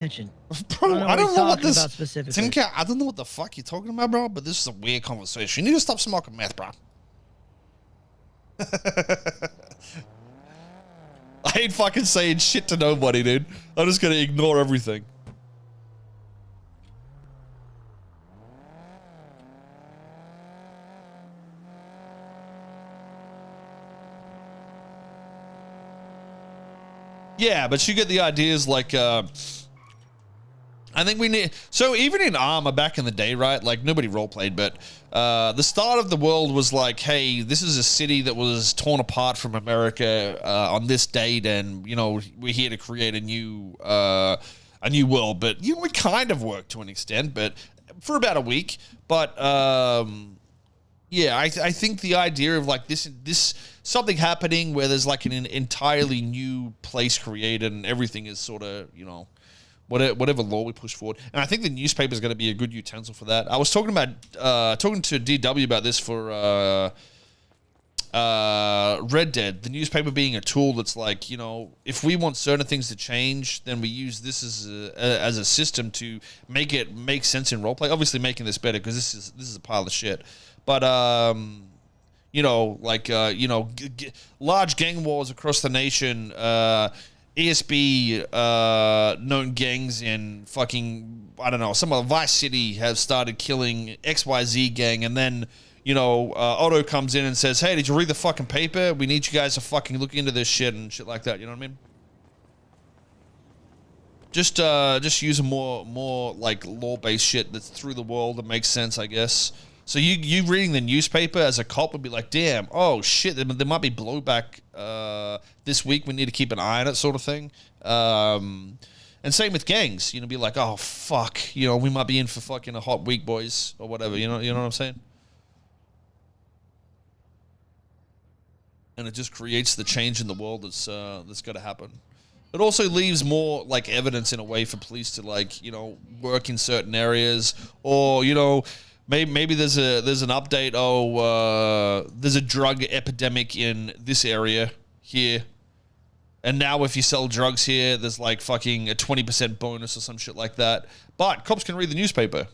Attention. Bro, I don't know what this specifically. Timcat, I don't know what the fuck you're talking about, bro, but this is a weird conversation. You need to stop smoking meth, bro. I ain't fucking saying shit to nobody, dude. I'm just gonna ignore everything. Yeah, but you get the ideas like, I think we need, so even in Arma back in the day, right, like nobody roleplayed, but the start of the world was like, hey, this is a city that was torn apart from America on this date, and you know we're here to create a new world. But you know, it kind of worked to an extent, but for about a week. But yeah, I think the idea of like this something happening where there's like an entirely new place created and everything is sort of, you know, whatever law we push forward. And I think the newspaper is going to be a good utensil for that. I was talking to DW about this for Red Dead, the newspaper being a tool that's like, you know, if we want certain things to change, then we use this as a system to make it make sense in roleplay. Obviously making this better because this is a pile of shit. But you know, like you know, large gang wars across the nation, ESB known gangs in fucking, I don't know, some of Vice City have started killing XYZ gang, and then, you know, Otto comes in and says, hey, did you read the fucking paper? We need you guys to fucking look into this shit and shit like that, you know what I mean? Just using more like law-based shit that's through the world that makes sense, I guess. So you reading the newspaper as a cop would be like, damn, oh shit, there might be blowback this week. We need to keep an eye on it, sort of thing. And same with gangs, you know, be like, oh fuck, you know, we might be in for fucking a hot week, boys, or whatever. You know what I'm saying? And it just creates the change in the world that's got to happen. It also leaves more like evidence in a way for police to, like, you know, work in certain areas, or, you know, maybe there's an update. Oh, there's a drug epidemic in this area here, and now if you sell drugs here, there's like fucking a 20% bonus or some shit like that. But cops can read the newspaper,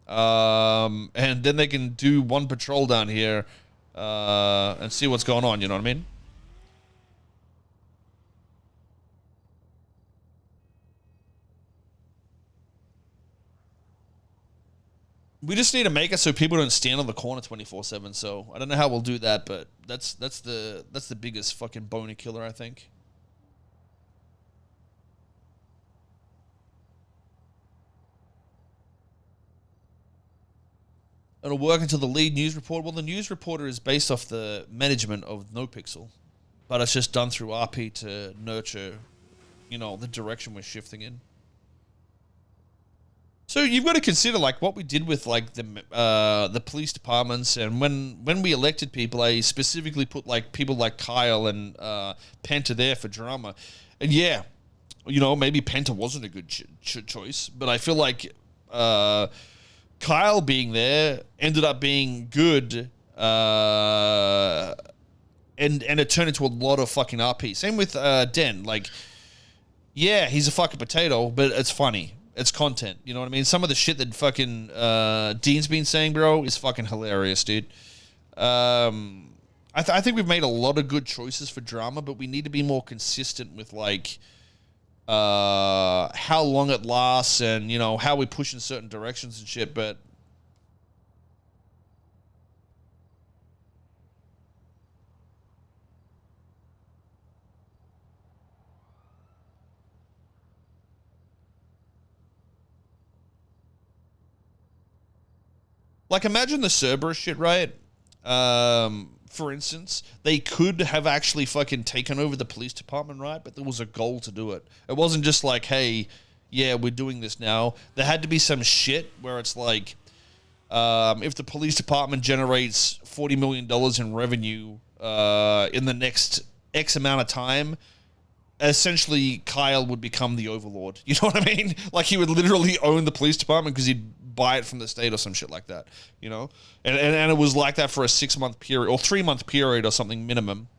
and then they can do one patrol down here and see what's going on. You know what I mean? We just need to make it so people don't stand on the corner 24/7. So I don't know how we'll do that, but that's the biggest fucking boner killer, I think. It'll work until the lead news reporter. Well, the news reporter is based off the management of Nopixel, but it's just done through RP to nurture, you know, the direction we're shifting in. So you've got to consider like what we did with like the police departments, and when we elected people, I specifically put like people like Koil and Penta there for drama, and yeah, you know, maybe Penta wasn't a good choice, but I feel like Koil being there ended up being good, and it turned into a lot of fucking RP. Same with Den, like, yeah, he's a fucking potato, but it's funny. It's content, you know what I mean? Some of the shit that fucking Dean's been saying, bro, is fucking hilarious, dude. I think we've made a lot of good choices for drama, but we need to be more consistent with like how long it lasts and, you know, how we push in certain directions and shit. But like, imagine the Cerberus shit, right? For instance, they could have actually fucking taken over the police department, right? But there was a goal to do it. It wasn't just like, hey, yeah, we're doing this now. There had to be some shit where it's like, if the police department generates $40 million in revenue in the next X amount of time, essentially Koil would become the overlord. You know what I mean? Like, he would literally own the police department because he'd buy it from the state or some shit like that, you know? And it was like that for a 6-month period or 3-month period or something minimum.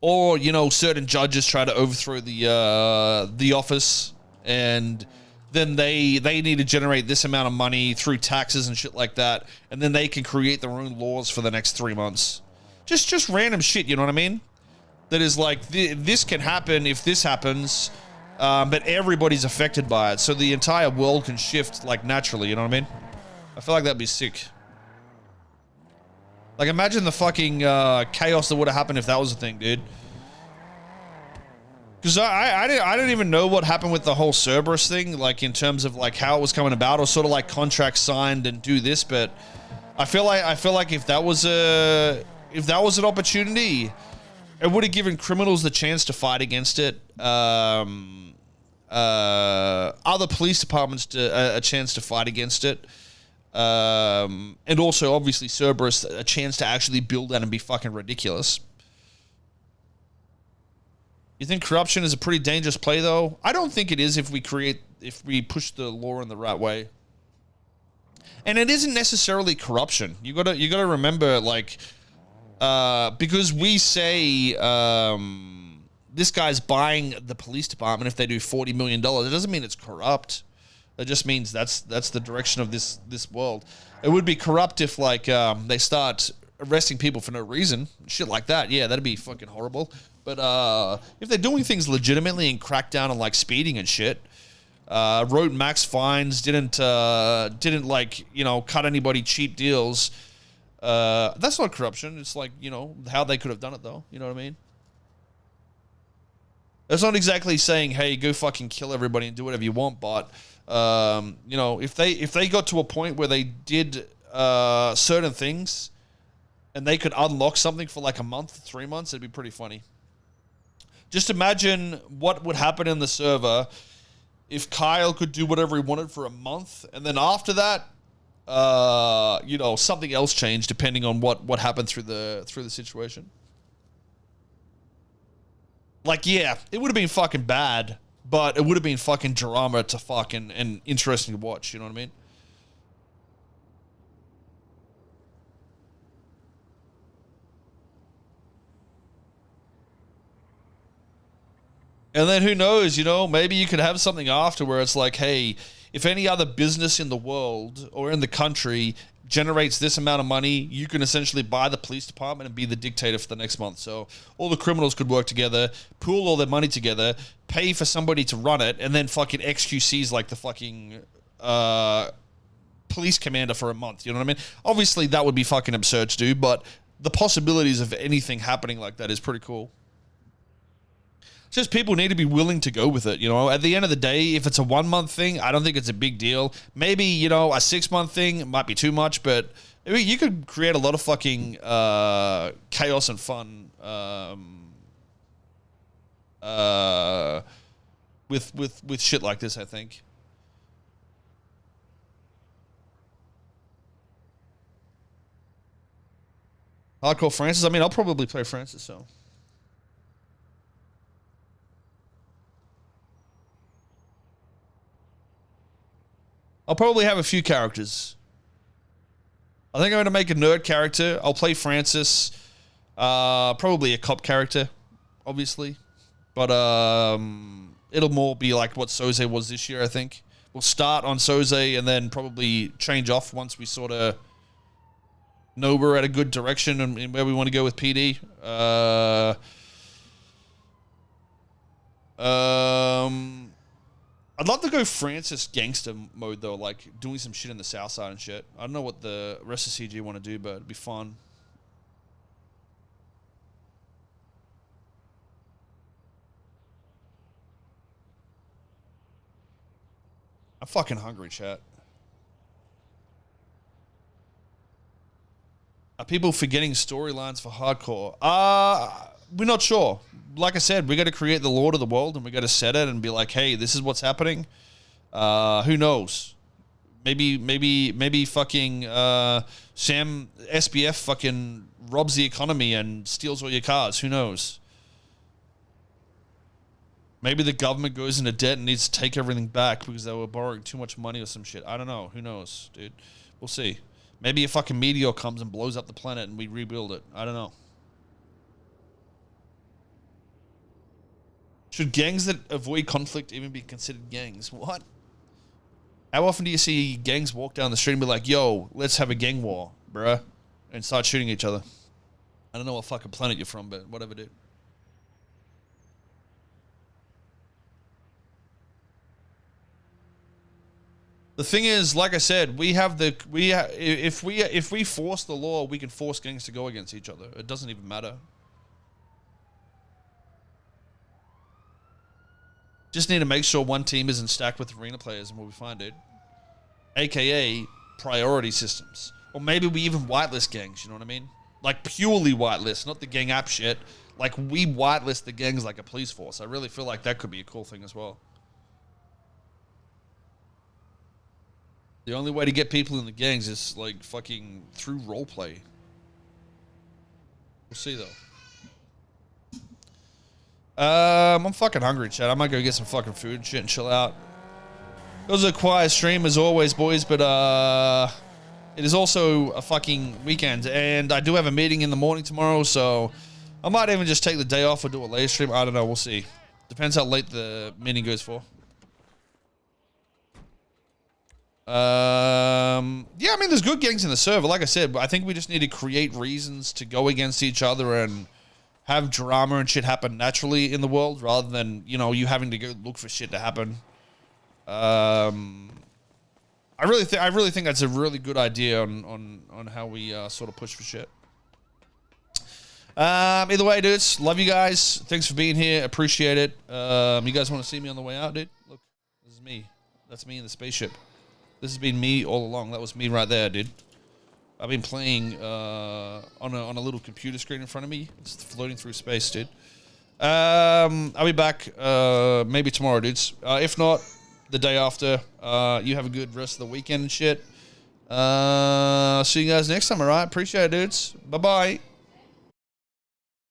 or you know, certain judges try to overthrow the office, and then they need to generate this amount of money through taxes and shit like that, and then they can create their own laws for the next 3 months. Just random shit, you know what I mean? That is like, this can happen if this happens, but everybody's affected by it, so the entire world can shift like naturally, you know what I mean? I feel like that'd be sick. Like, imagine the fucking chaos that would have happened if that was a thing, dude. Because I didn't even know what happened with the whole Cerberus thing, like in terms of like how it was coming about, or sort of like contracts signed and do this. But I feel like if that was an opportunity, it would have given criminals the chance to fight against it. Other police departments a chance to fight against it. And also, obviously, Cerberus a chance to actually build that and be fucking ridiculous. You think corruption is a pretty dangerous play, though? I don't think it is if we push the law in the right way. And it isn't necessarily corruption. You gotta remember, like, because we say this guy's buying the police department if they do $40 million. It doesn't mean it's corrupt. That just means that's the direction of this world. It would be corrupt if like they start arresting people for no reason, shit like that. Yeah, that'd be fucking horrible. But if they're doing things legitimately and crack down on like speeding and shit, wrote max fines, didn't like, you know, cut anybody cheap deals. That's not corruption. It's like, you know, how they could have done it though. You know what I mean? It's not exactly saying, hey, go fucking kill everybody and do whatever you want, but you know, if they got to a point where they did certain things and they could unlock something for like a month, 3 months, it'd be pretty funny. Just imagine what would happen in the server if Koil could do whatever he wanted for a month, and then after that, you know, something else changed depending on what happened through the situation. Like, yeah, it would have been fucking bad, but it would have been fucking drama to fucking and interesting to watch. You know what I mean? And then who knows, you know, maybe you could have something after where it's like, hey, if any other business in the world or in the country generates this amount of money, you can essentially buy the police department and be the dictator for the next month. So all the criminals could work together, pool all their money together, pay for somebody to run it, and then fucking XQC's like the fucking police commander for a month. You know what I mean? Obviously, that would be fucking absurd to do, but the possibilities of anything happening like that is pretty cool. Just people need to be willing to go with it, you know. At the end of the day, if it's a 1 month thing, I don't think it's a big deal. Maybe, you know, a 6 month thing might be too much, but you could create a lot of fucking chaos and fun with shit like this, I think. Hardcore Francis. I mean, I'll probably play Francis, so. I'll probably have a few characters. I think I'm going to make a nerd character. I'll play Francis. Probably a cop character, obviously. But it'll more be like what Soze was this year, I think. We'll start on Soze and then probably change off once we sort of know we're at a good direction and where we want to go with PD. I'd love to go Francis gangster mode, though, like doing some shit in the south side and shit. I don't know what the rest of CG want to do, but it'd be fun. I'm fucking hungry, chat. Are people forgetting storylines for hardcore? We're not sure. Like I said, we got to create the lore of the world and we got to set it and be like, hey, this is what's happening. Who knows? Maybe fucking Sam SBF fucking robs the economy and steals all your cars. Who knows? Maybe the government goes into debt and needs to take everything back because they were borrowing too much money or some shit. I don't know. Who knows, dude? We'll see. Maybe a fucking meteor comes and blows up the planet and we rebuild it. I don't know. Should gangs that avoid conflict even be considered gangs? What? How often do you see gangs walk down the street and be like, yo, let's have a gang war, bruh, and start shooting each other? I don't know what fucking planet you're from, but whatever, dude. The thing is, like I said, if we force the law, we can force gangs to go against each other. It doesn't even matter. Just need to make sure one team isn't stacked with arena players, and we'll be fine, dude. AKA priority systems. Or maybe we even whitelist gangs, you know what I mean? Like purely whitelist, not the gang app shit. Like we whitelist the gangs like a police force. I really feel like that could be a cool thing as well. The only way to get people in the gangs is like fucking through roleplay. We'll see though. I'm fucking hungry, Chad. I might go get some fucking food and shit and chill out. It was a quiet stream as always, boys, but it is also a fucking weekend, and I do have a meeting in the morning tomorrow, so I might even just take the day off or do a later stream. I don't know. We'll see. Depends how late the meeting goes for. Yeah, I mean, there's good gangs in the server, like I said, but I think we just need to create reasons to go against each other and have drama and shit happen naturally in the world, rather than, you know, you having to go look for shit to happen. I really think that's a really good idea on how we sort of push for shit. Either way, dudes, love you guys. Thanks for being here. Appreciate it. You guys want to see me on the way out, dude? Look, this is me. That's me in the spaceship. This has been me all along. That was me right there, dude. I've been playing on a little computer screen in front of me. It's floating through space, dude. I'll be back maybe tomorrow, dudes. If not, the day after. You have a good rest of the weekend and shit. See you guys next time, all right? Appreciate it, dudes. Bye-bye.